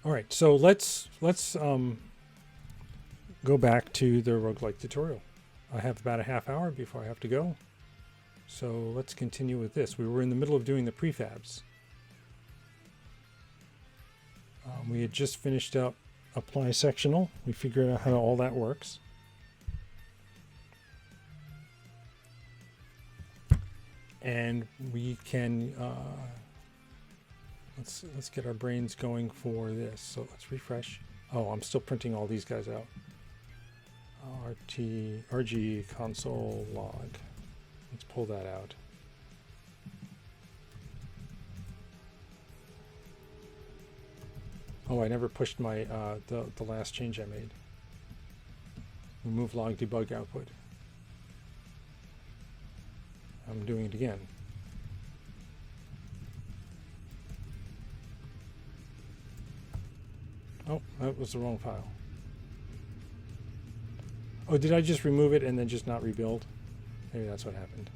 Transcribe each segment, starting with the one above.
All right, so let's go back to the roguelike tutorial. I have about a half hour before I have to go. So let's continue with this. We were in the middle of doing the prefabs. We had just finished up apply sectional. We figured out how all that works. And we can let's get our brains going for this. So let's refresh. Oh, I'm still printing all these guys out. RG console log. Let's pull that out. Oh, I never pushed my the last change I made. Remove log debug output. I'm doing it again. Oh, that was the wrong file. Oh, did I just remove it and then just not rebuild? Maybe that's what happened.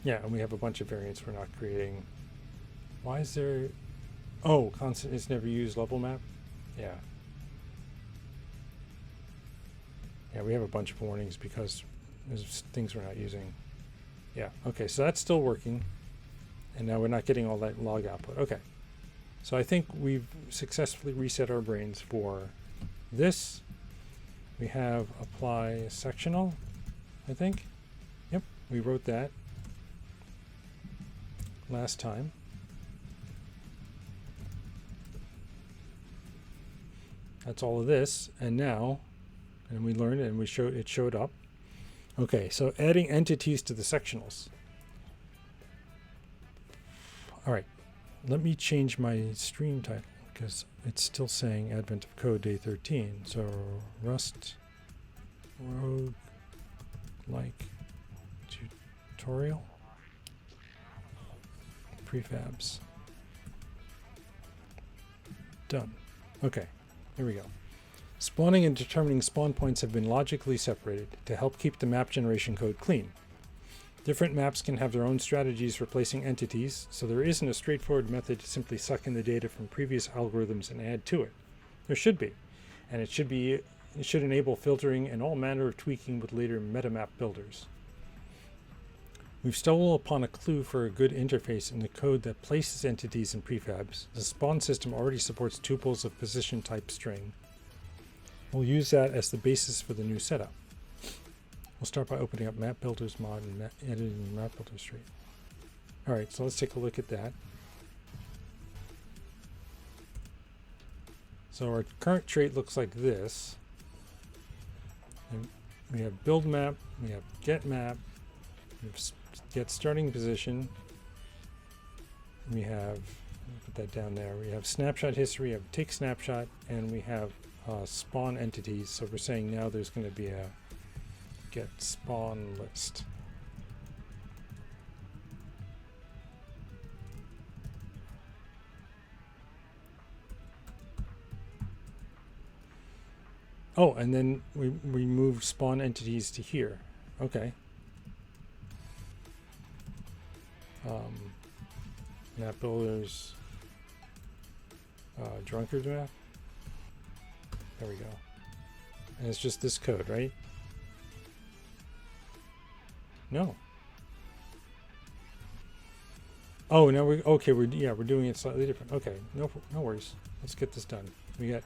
Yeah, and we have a bunch of variants we're not creating. Why is there... Oh, constant is never used level map? Yeah. Yeah, we have a bunch of warnings because there's things we're not using. Yeah, okay, so that's still working. And now we're not getting all that log output. Okay. So I think we've successfully reset our brains for this. We have apply sectional, I think. Yep, we wrote that last time. That's all of this. And now, and we learned and it showed up. Okay, so adding entities to the sectionals. All right, let me change my stream title because it's still saying Advent of Code Day 13. So Rust Roguelike tutorial prefabs. Done. Okay, here we go. Spawning and determining spawn points have been logically separated to help keep the map generation code clean. Different maps can have their own strategies for placing entities, so there isn't a straightforward method to simply suck in the data from previous algorithms and add to it. There should be, and it should enable filtering and all manner of tweaking with later metamap builders. We've stumbled upon a clue for a good interface in the code that places entities in prefabs. The spawn system already supports tuples of position type string. We'll use that as the basis for the new setup. We'll start by opening up Map Builders mod and editing Map Builders tree. All right, so let's take a look at that. So our current trait looks like this. And we have build map, we have get map, we have get starting position. We have, put that down there. We have snapshot history, we have take snapshot, and we have spawn entities. So we're saying now there's going to be a get spawn list. Oh, and then we move spawn entities to here. Okay. Map builders, drunkard map. There we go. And it's just this code, right? No. Oh, now we're doing it slightly different. Okay, no worries. Let's get this done. We got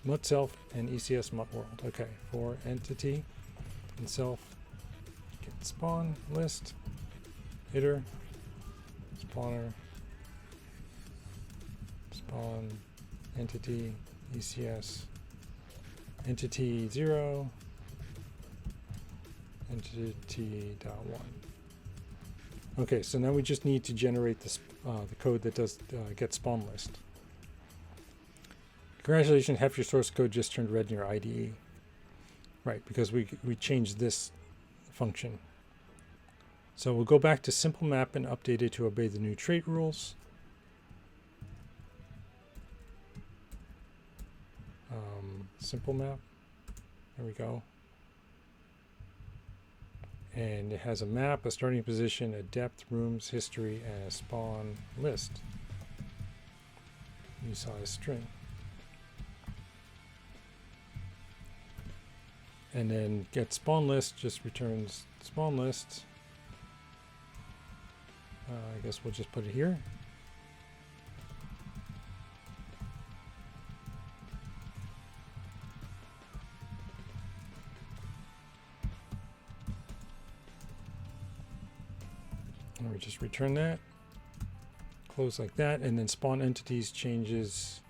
mut self and ECS mut world. Okay, for entity and self, get spawn list, hitter, spawner, spawn entity, ECS, entity 0, entity.1. Okay, so now we just need to generate this, the code that does get spawn list. Congratulations, half your source code just turned red in your IDE. Right, because we changed this function. So we'll go back to simple map and update it to obey the new trait rules. Simple map. There we go. And it has a map, a starting position, a depth, rooms, history, and a spawn list. You saw a string. And then get spawn list just returns spawn list. I guess we'll just put it here. And we just return that. Close like that, and then spawn entities changes.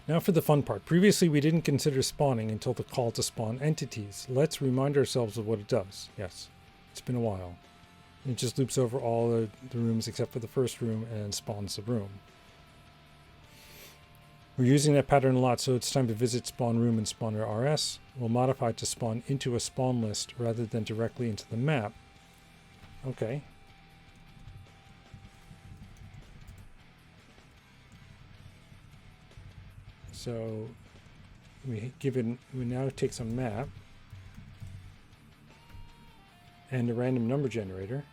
Now for the fun part. Previously, we didn't consider spawning until the call to spawn entities. Let's remind ourselves of what it does. Yes, it's been a while. It just loops over all the rooms except for the first room and spawns the room. We're using that pattern a lot, so it's time to visit spawn room and spawner RS. We'll modify it to spawn into a spawn list rather than directly into the map. Okay. So we now take some map and a random number generator.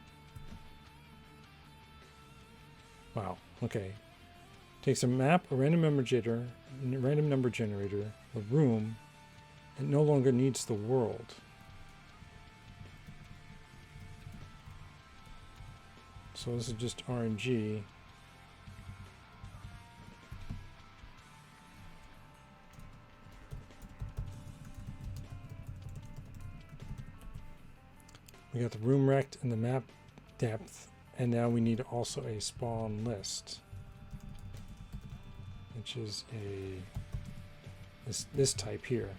Wow. Okay. Take some map, a random number generator, a room. It no longer needs the world. So this is just RNG. We got the room rect and the map depth, and now we need also a spawn list, which is this type here.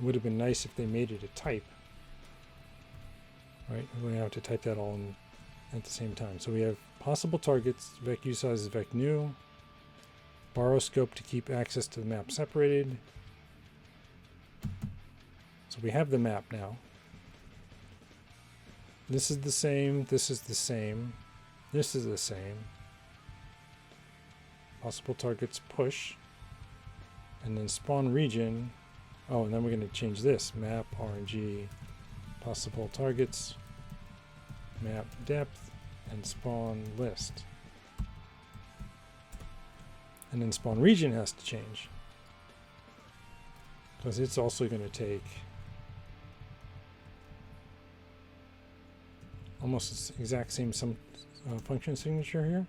It would have been nice if they made it a type, right? We're gonna have to type that all in at the same time. So we have possible targets, vec usize is vec new, borrow scope to keep access to the map separated. So we have the map now. This is the same, this is the same, this is the same. Possible targets push. And then spawn region. Oh, and then we're going to change this. Map, RNG, possible targets, map depth, and spawn list. And then spawn region has to change, because it's also going to take almost the exact same function signature here.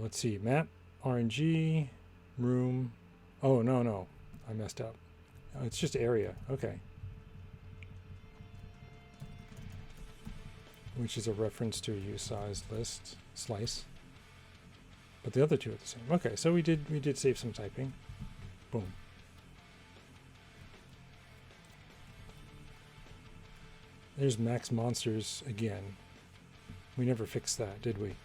Let's see, map, RNG, room. Oh, no, I messed up. Oh, it's just area, okay. Which is a reference to a usize list slice. But the other two are the same. Okay, so we did save some typing. Boom. There's max monsters again. We never fixed that, did we?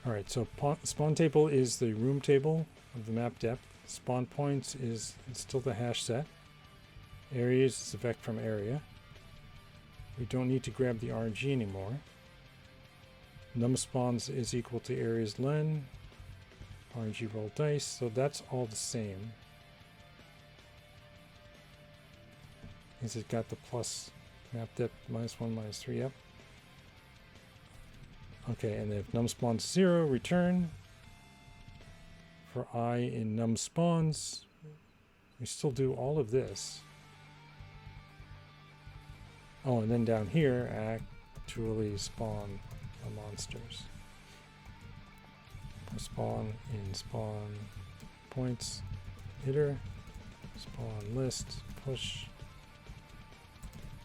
All right, so spawn table is the room table of the map depth. Spawn points is still the hash set. Areas is the vec from area. We don't need to grab the RNG anymore. Num spawns is equal to areas len. RNG roll dice, so that's all the same. Is it got the plus map depth -1, -3, yep. Okay, and if num spawns 0, return. For I in num spawns, we still do all of this. Oh, and then down here, actually spawn the monsters. Spawn in spawn points, hitter, spawn list, push,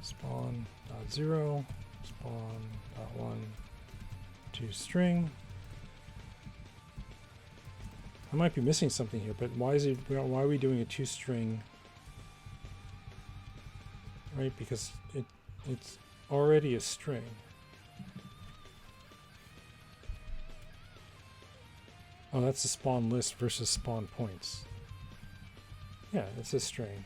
spawn .0, spawn .1, to string. I might be missing something here, but why are we doing a toString? Right, because it's already a string. Oh, that's the spawn list versus spawn points. Yeah, it's a string.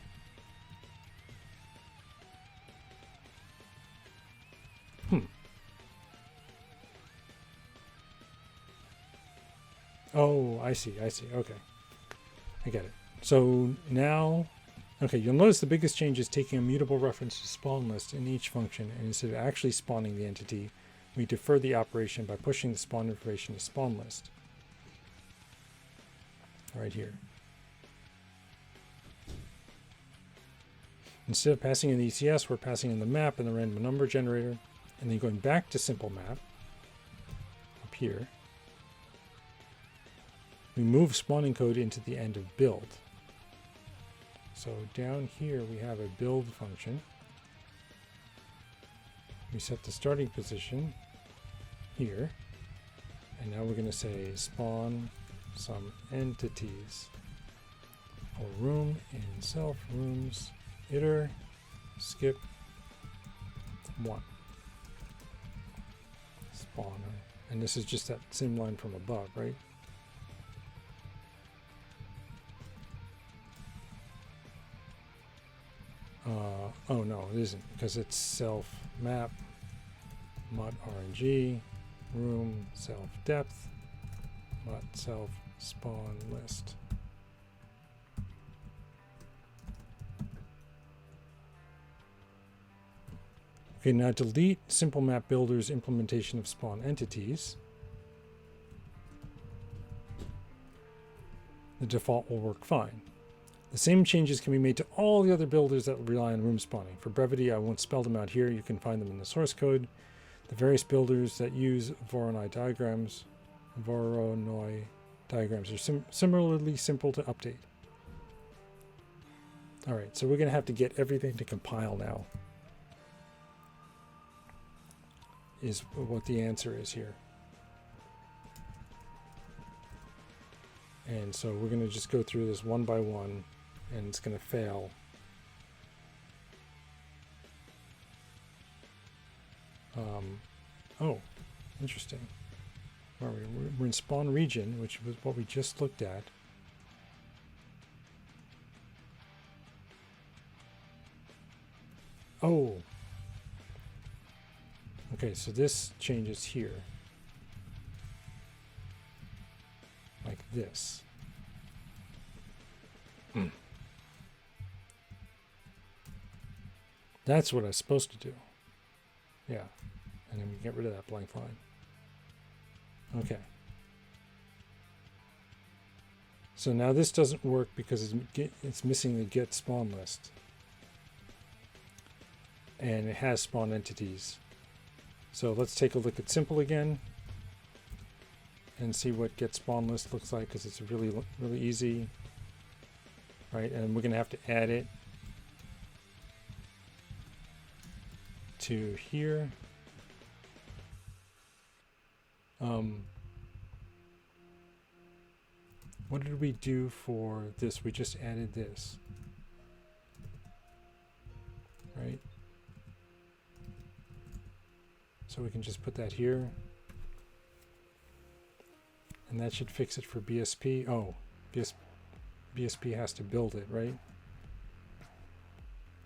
Oh, I see. Okay, I get it. So now, okay, you'll notice the biggest change is taking a mutable reference to spawn list in each function, and instead of actually spawning the entity, we defer the operation by pushing the spawn information to spawn list. Right here. Instead of passing in the ECS, we're passing in the map and the random number generator, and then going back to simple map up here. We move spawning code into the end of build. So down here we have a build function. We set the starting position here, and now we're going to say spawn some entities for room in self rooms iter skip 1 spawner, and this is just that same line from above, right? Oh no, it isn't, because it's self map mut rng room self depth mut self spawn list. Okay, now delete simple map builder's implementation of spawn entities. The default will work fine. The same changes can be made to all the other builders that rely on room spawning. For brevity, I won't spell them out here. You can find them in the source code. The various builders that use Voronoi diagrams are similarly simple to update. All right, so we're going to have to get everything to compile now, is what the answer is here. And so we're going to just go through this one by one, and it's going to fail. Oh, interesting. Where are we? We're in spawn region, which was what we just looked at. Oh. Okay, so this changes here. Like this. That's what I was supposed to do. Yeah. And then we get rid of that blank line. Okay. So now this doesn't work because it's missing the get spawn list. And it has spawn entities. So let's take a look at simple again and see what get spawn list looks like, because it's really easy. Right, and we're going to have to add it to here. What did we do for this? We just added this, right? So we can just put that here, and that should fix it for BSP. Oh, BSP has to build it, right?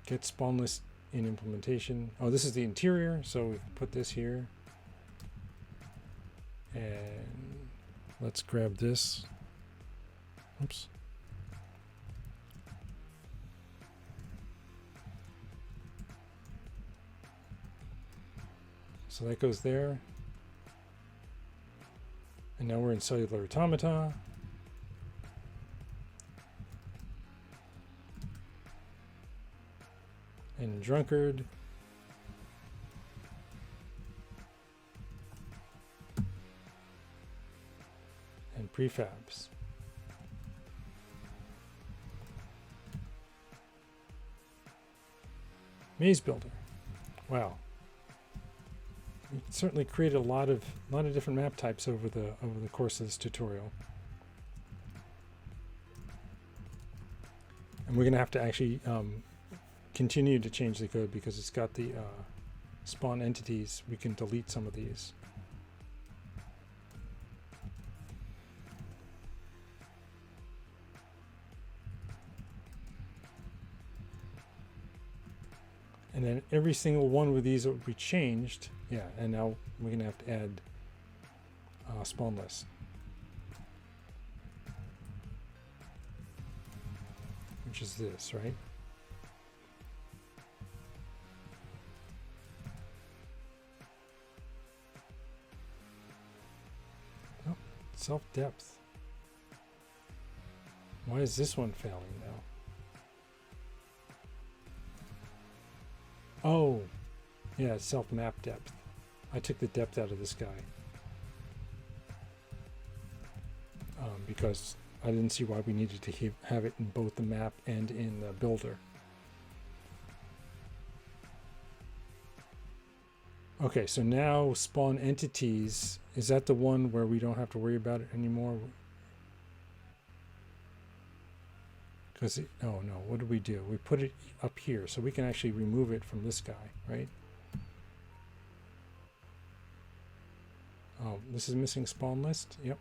Get spawn list in implementation. Oh, this is the interior, so we can put this here. And let's grab this. Oops. So that goes there. And now we're in cellular automata. And drunkard. And prefabs. Maze builder. Wow. We certainly created a lot of different map types over the course of this tutorial. And we're going to have to actually continue to change the code because it's got the spawn entities. We can delete some of these. And then every single one of these that we changed, yeah, and now we're going to have to add spawn list. which is this, right? Oh, self depth. Why is this one failing now? Oh, yeah, self map depth. I took the depth out of this guy because I didn't see why we needed to have it in both the map and in the builder. Okay, so now spawn entities. Is that the one where we don't have to worry about it anymore? Because, oh no, what do? We put it up here, so we can actually remove it from this guy, right? Oh, this is missing spawn list? Yep.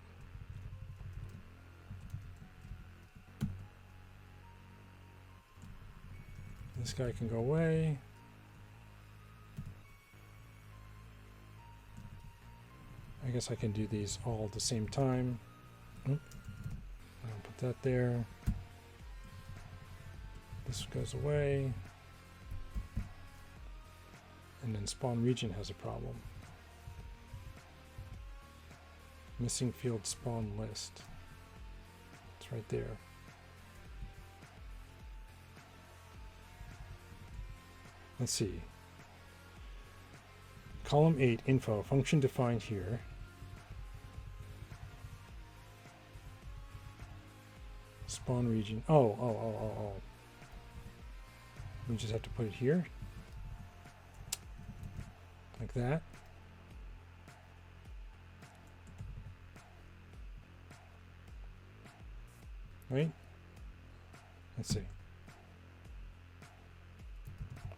This guy can go away. I guess I can do these all at the same time. I'll put that there. This goes away. And then spawn region has a problem. Missing field spawn list. It's right there. Let's see. Column 8, info, function defined here. Spawn region. Oh. We just have to put it here. Like that. Right? Let's see.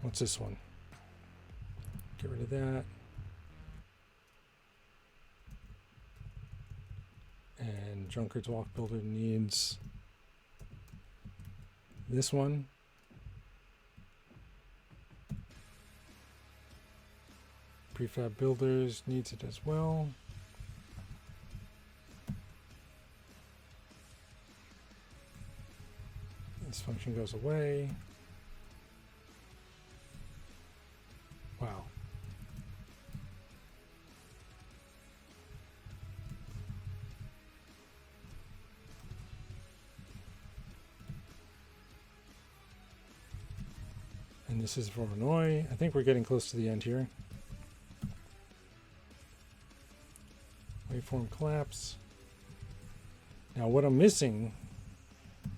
What's this one? Get rid of that. And Drunkard's Walk Builder needs this one. Prefab Builders needs it as well. This function goes away. Wow. And this is for Hanoi. I think we're getting close to the end here. Waveform collapse. Now what I'm missing,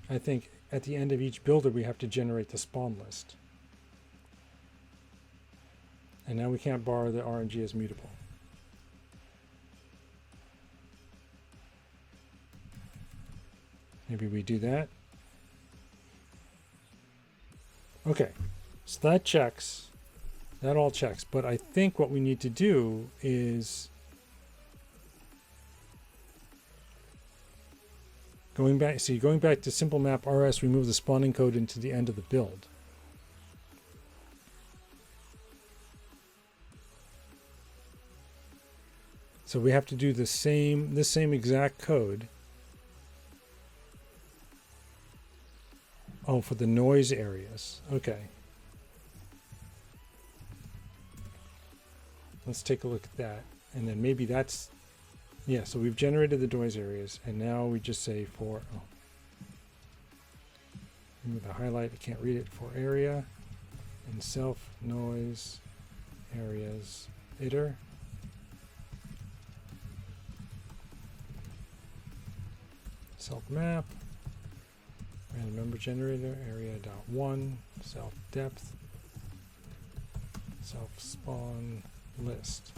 I think at the end of each builder we have to generate the spawn list. And now we can't borrow the RNG as mutable. Maybe we do that. Okay, so that checks. That all checks. But I think what we need to do is going back to simple map RS, remove the spawning code into the end of the build. So we have to do this same exact code. Oh, for the noise areas. Okay. Let's take a look at that. And then maybe that's, yeah, so we've generated the noise areas, and now we just say for, oh, remove the highlight, I can't read it, for area, and self noise areas iter. Self map, random number generator, area.1, self depth, self spawn list.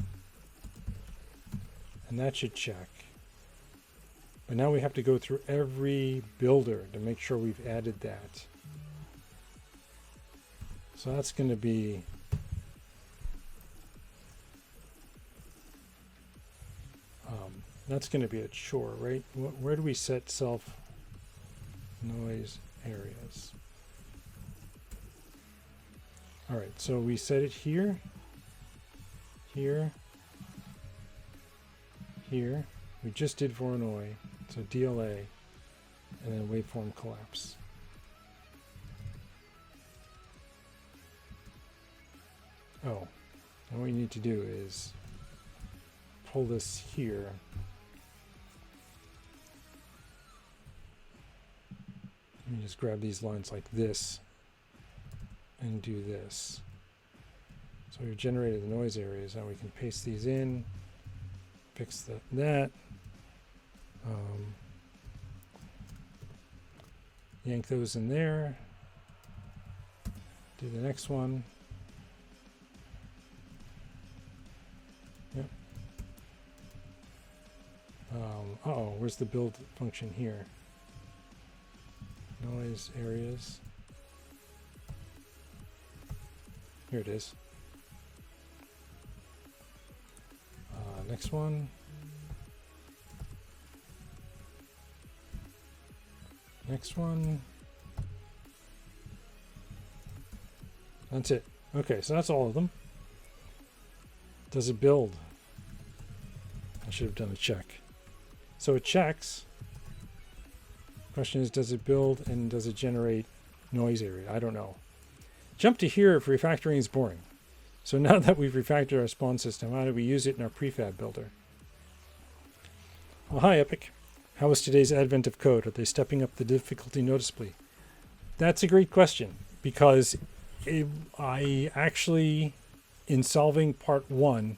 And that should check. But now we have to go through every builder to make sure we've added that. So that's going to be a chore, right? Where do we set self noise areas? All right, so we set it here, here, here. We just did Voronoi, so DLA, and then waveform collapse. Oh, and what you need to do is pull this here. Let me just grab these lines like this and do this. So we've generated the noise areas. Now we can paste these in, fix that. Yank those in there. Do the next one. Yep. Uh-oh, where's the build function here? Noise areas. Here it is. Next one. Next one. That's it. Okay, so that's all of them. Does it build? I should have done a check. So it checks. Question is, does it build and does it generate noise area? I don't know. Jump to here if refactoring is boring. So now that we've refactored our spawn system, how do we use it in our prefab builder? Well, hi Epic. How was today's advent of code? Are they stepping up the difficulty noticeably? That's a great question, because I actually, in solving part 1,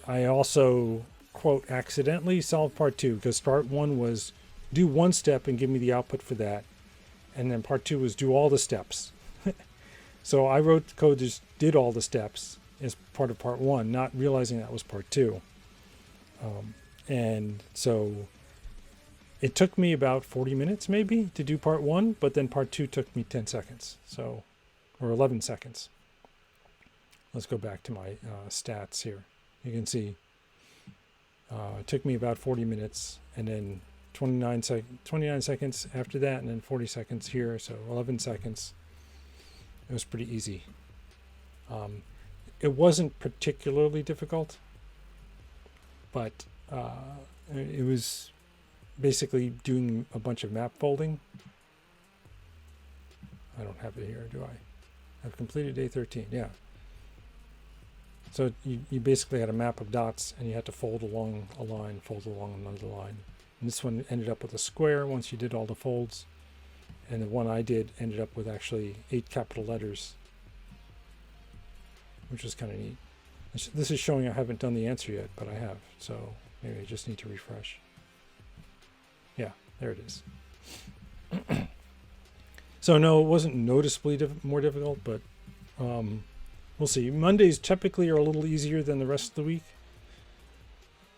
I also, quote, accidentally solved part 2, because part 1 was do one step and give me the output for that. And then part 2 was do all the steps. So I wrote the code, just did all the steps as part of part 1, not realizing that was part 2. And so it took me about 40 minutes maybe to do part 1, but then part 2 took me 10 seconds. So, or 11 seconds. Let's go back to my stats here. You can see it took me about 40 minutes and then 29 seconds after that, and then 40 seconds here, so 11 seconds. It was pretty easy. It wasn't particularly difficult, but it was basically doing a bunch of map folding. I don't have it here, do I? I've completed day 13, yeah. So you basically had a map of dots and you had to fold along a line, fold along another line. And this one ended up with a square once you did all the folds. And the one I did ended up with actually 8 capital letters, which was kind of neat. This is showing I haven't done the answer yet, but I have. So maybe I just need to refresh. Yeah, there it is. So no, it wasn't noticeably more difficult, but we'll see. Mondays typically are a little easier than the rest of the week.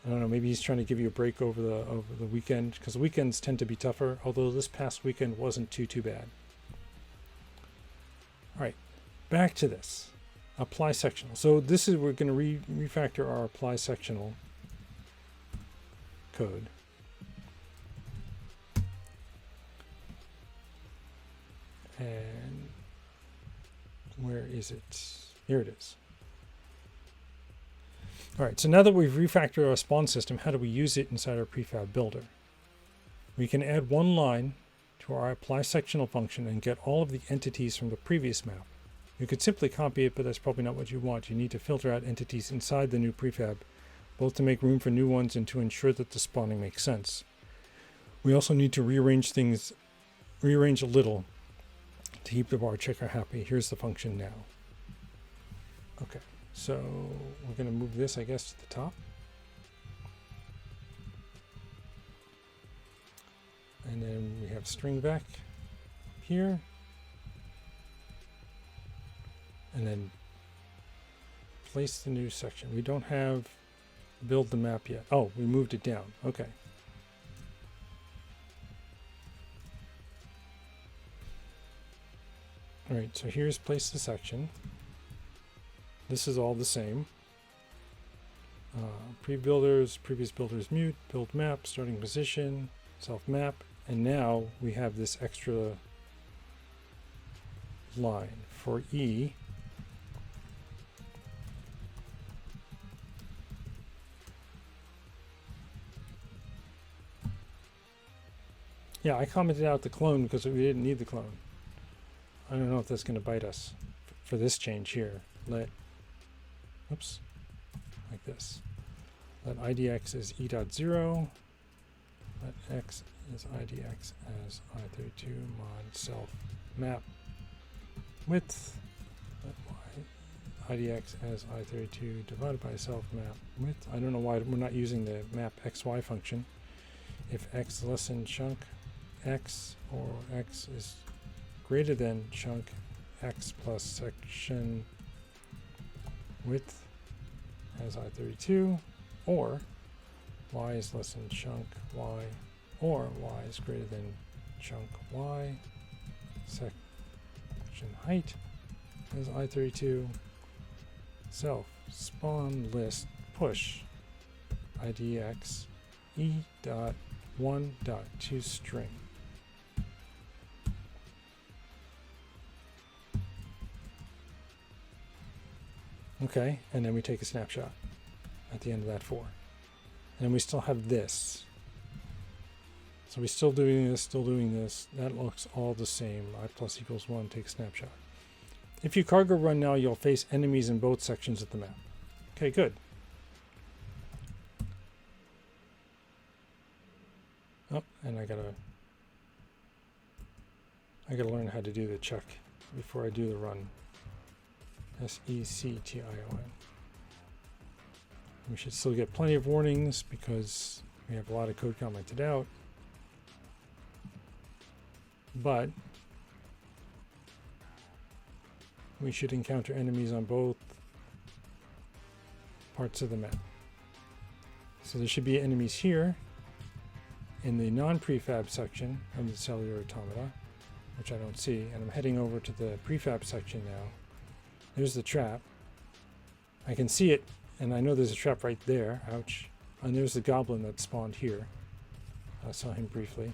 I don't know, maybe he's trying to give you a break over the weekend, because the weekends tend to be tougher, although this past weekend wasn't too bad. All right, back to this. Apply sectional. So this is, we're going to refactor our apply sectional code. And where is it? Here it is. All right, so now that we've refactored our spawn system, how do we use it inside our prefab builder? We can add one line to our apply sectional function and get all of the entities from the previous map. You could simply copy it, but that's probably not what you want. You need to filter out entities inside the new prefab, both to make room for new ones and to ensure that the spawning makes sense. We also need to rearrange a little to keep the bar checker happy. Here's the function now. Okay. So we're going to move this, I guess, to the top. And then we have string vec here. And then place the new section. We don't have build the map yet. Oh, we moved it down. Okay. All right, so here's place the section. This is all the same. Pre-builders, previous builders mute, build map, starting position, self map, and now we have this extra line for E. Yeah, I commented out the clone because we didn't need the clone. I don't know if that's going to bite us for this change here. let, oops, like this. Let idx as e.0. Let x is idx as i32 mod self map width. Let y idx as i32 divided by self map width. I don't know why we're not using the map xy function. If x less than chunk x, or x is greater than chunk x plus section width as I32, or y is less than chunk y, or y is greater than chunk y, section height as I32, self spawn list push idx e.1.toString. Okay, and then we take a snapshot at the end of that for. And then we still have this. So we're still doing this, still doing this. That looks all the same. I plus equals 1, take a snapshot. If you cargo run now, you'll face enemies in both sections of the map. Okay, good. Oh, and I gotta learn how to do the check before I do the run. section. We should still get plenty of warnings because we have a lot of code commented out. But we should encounter enemies on both parts of the map. So there should be enemies here in the non-prefab section of the cellular automata, which I don't see, and I'm heading over to the prefab section now. There's the trap. I can see it, and I know there's a trap right there. Ouch. And there's the goblin that spawned here. I saw him briefly.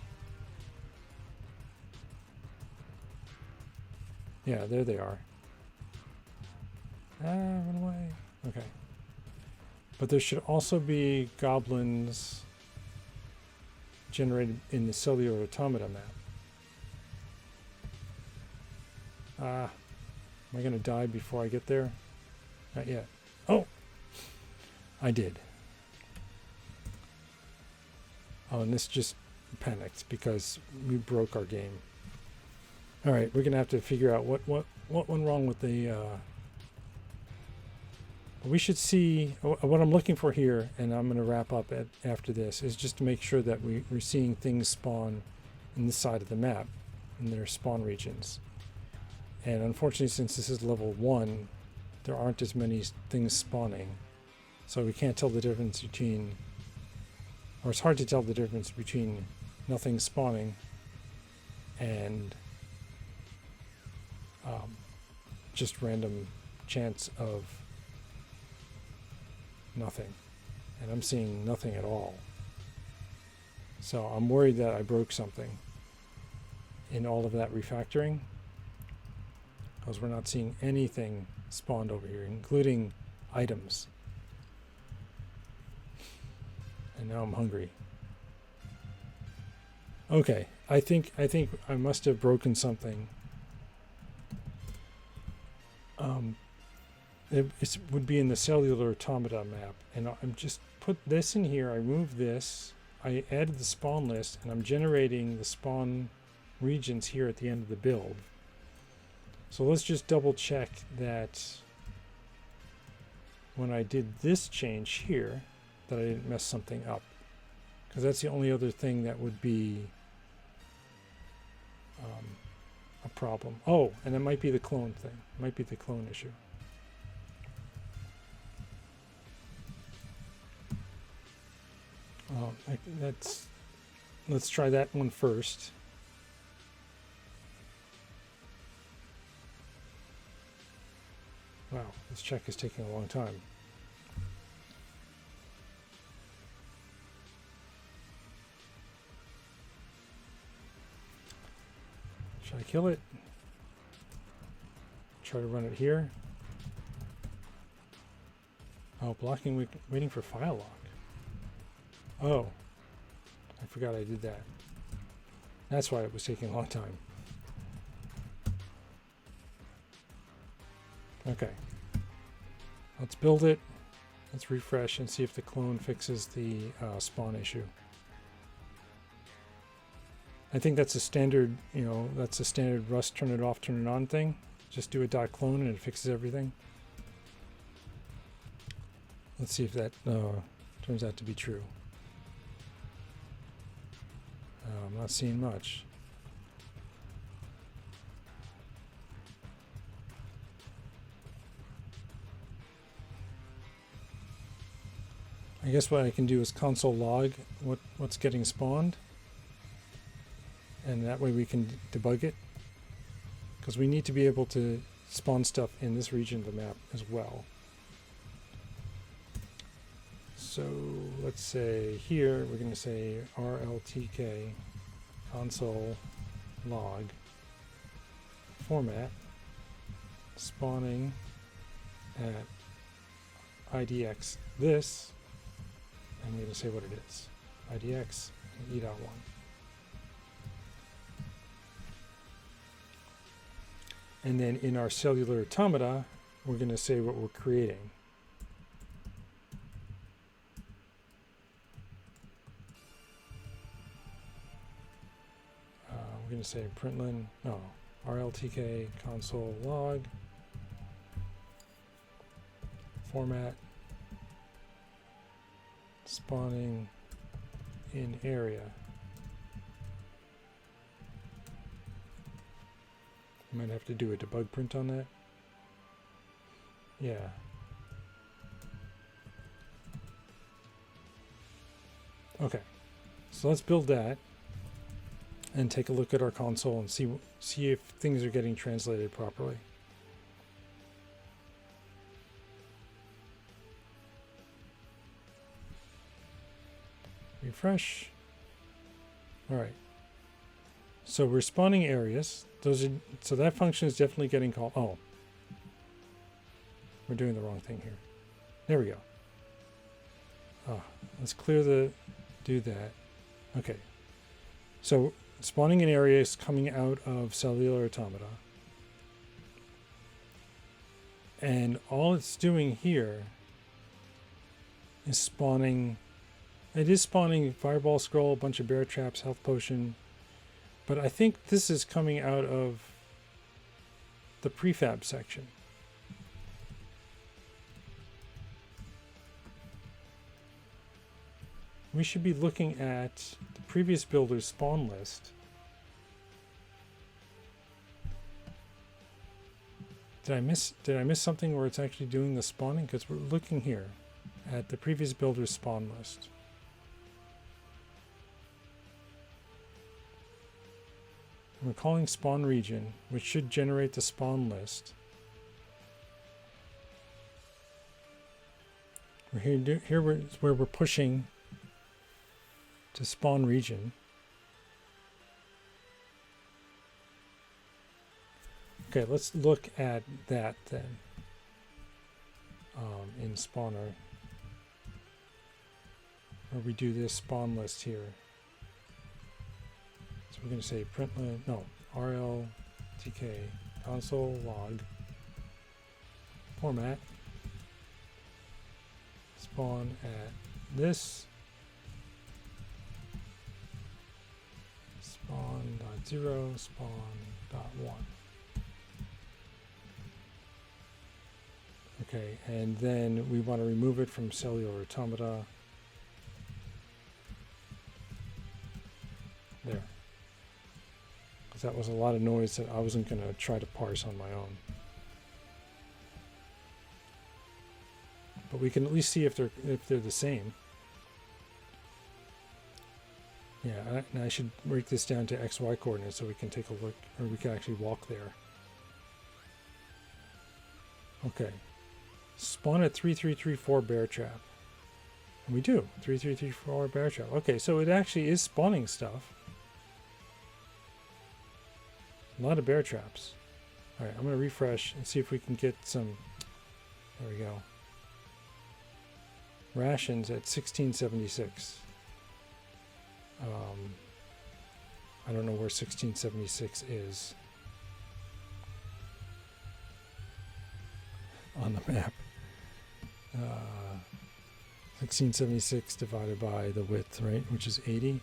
Yeah, there they are. Ah, run away. Okay. But there should also be goblins generated in the cellular automata map. Ah. Am I going to die before I get there? Not yet. Oh! I did. Oh, and this just panicked because we broke our game. Alright, we're going to have to figure out what went wrong with the... we should see... What I'm looking for here, and I'm going to wrap up after this, is just to make sure that we're seeing things spawn in this side of the map, in their spawn regions. And unfortunately, since this is level 1, there aren't as many things spawning. So we can't tell the difference between, or it's hard to tell the difference between nothing spawning and just random chance of nothing. And I'm seeing nothing at all. So I'm worried that I broke something in all of that refactoring, because we're not seeing anything spawned over here, including items. And now I'm hungry. Okay, I think I must have broken something. It would be in the cellular automata map, and I'm just put this in here. I moved this. I added the spawn list, and I'm generating the spawn regions here at the end of the build. So let's just double check that when I did this change here, that I didn't mess something up. Because that's the only other thing that would be a problem. Oh, and it might be the clone thing. It might be the clone issue. Let's try that one first. Wow, this check is taking a long time. Should I kill it? Try to run it here. Oh, blocking, waiting for file lock. Oh, I forgot I did that. That's why it was taking a long time. Okay. Let's build it. Let's refresh and see if the clone fixes the spawn issue. I think that's a standard, that's a standard Rust turn it off, turn it on thing. Just do a .clone and it fixes everything. Let's see if that turns out to be true. I'm not seeing much. I guess what I can do is console log what's getting spawned, and that way we can debug it, because we need to be able to spawn stuff in this region of the map as well. So let's say here we're going to say RLTK console log format spawning at IDX this. I'm going to say what it is. IDX and E.1. And then in our cellular automata, we're going to say what we're creating. We're going to say println, no, RLTK console log format spawning in area. Might have to do a debug print on that. Yeah. Okay. So let's build that and take a look at our console and see if things are getting translated properly. Refresh. All right. So we're spawning areas. So that function is definitely getting called. Oh, we're doing the wrong thing here. There we go. Let's do that. Okay. So spawning an area is coming out of cellular automata. And all it's doing here is spawning. It is spawning fireball scroll, a bunch of bear traps, health potion. But I think this is coming out of the prefab section. We should be looking at the previous builder's spawn list. Did I miss something where it's actually doing the spawning? Because we're looking here at the previous builder's spawn list. We're calling spawn region, which should generate the spawn list. Here's where we're pushing to spawn region. Okay, let's look at that then in spawner, where we do this spawn list here. So we're going to say RLTK console log format spawn at this spawn.0 spawn.1. Okay, and then we want to remove it from cellular automata. There. Because that was a lot of noise that I wasn't going to try to parse on my own. But we can at least see if they're the same. Yeah, and I should break this down to XY coordinates so we can take a look, or we can actually walk there. Okay. Spawn at 3334 bear trap. And we do. 3334 bear trap. Okay, so it actually is spawning stuff. A lot of bear traps. Alright, I'm going to refresh and see if we can get some. There we go. Rations at 1676. I don't know where 1676 is on the map. 1676 divided by the width, right, which is 80.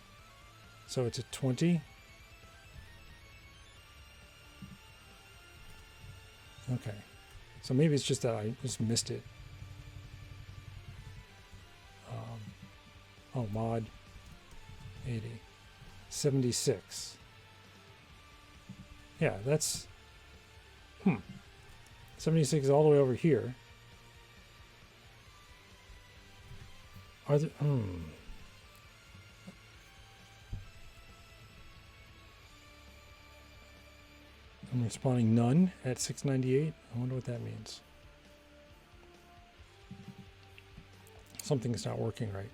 So it's a 20. Okay. So maybe it's just that I just missed it. Oh, mod 80. 76. Yeah, that's... 76 is all the way over here. Are there... I'm responding none at 698. I wonder what that means. Something's not working right.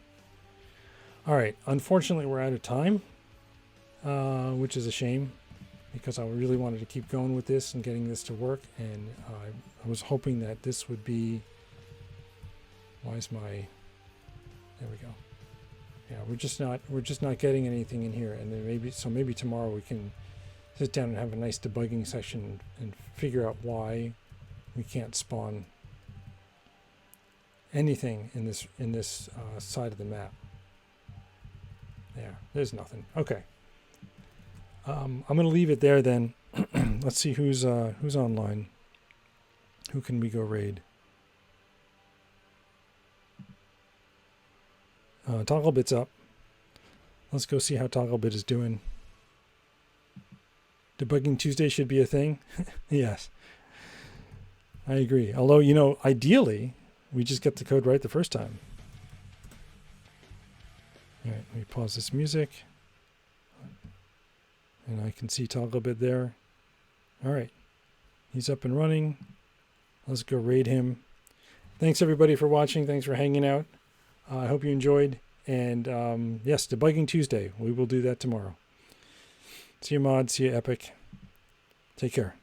All right. Unfortunately, we're out of time, which is a shame because I really wanted to keep going with this and getting this to work. And I was hoping that this would be... Why is my... There we go. Yeah, we're just not getting anything in here. And then maybe tomorrow we can sit down and have a nice debugging session and figure out why we can't spawn anything in this side of the map. Yeah, there's nothing. Okay. I'm going to leave it there then. Let's see who's online. Who can we go raid? Togglebit's up. Let's go see how Togglebit is doing. Debugging Tuesday should be a thing. Yes, I agree. Although, ideally, we just get the code right the first time. All right, let me pause this music. And I can see Togglebit there. All right, he's up and running. Let's go raid him. Thanks, everybody, for watching. Thanks for hanging out. I hope you enjoyed. And yes, Debugging Tuesday. We will do that tomorrow. See you, Mod. See you, Epic. Take care.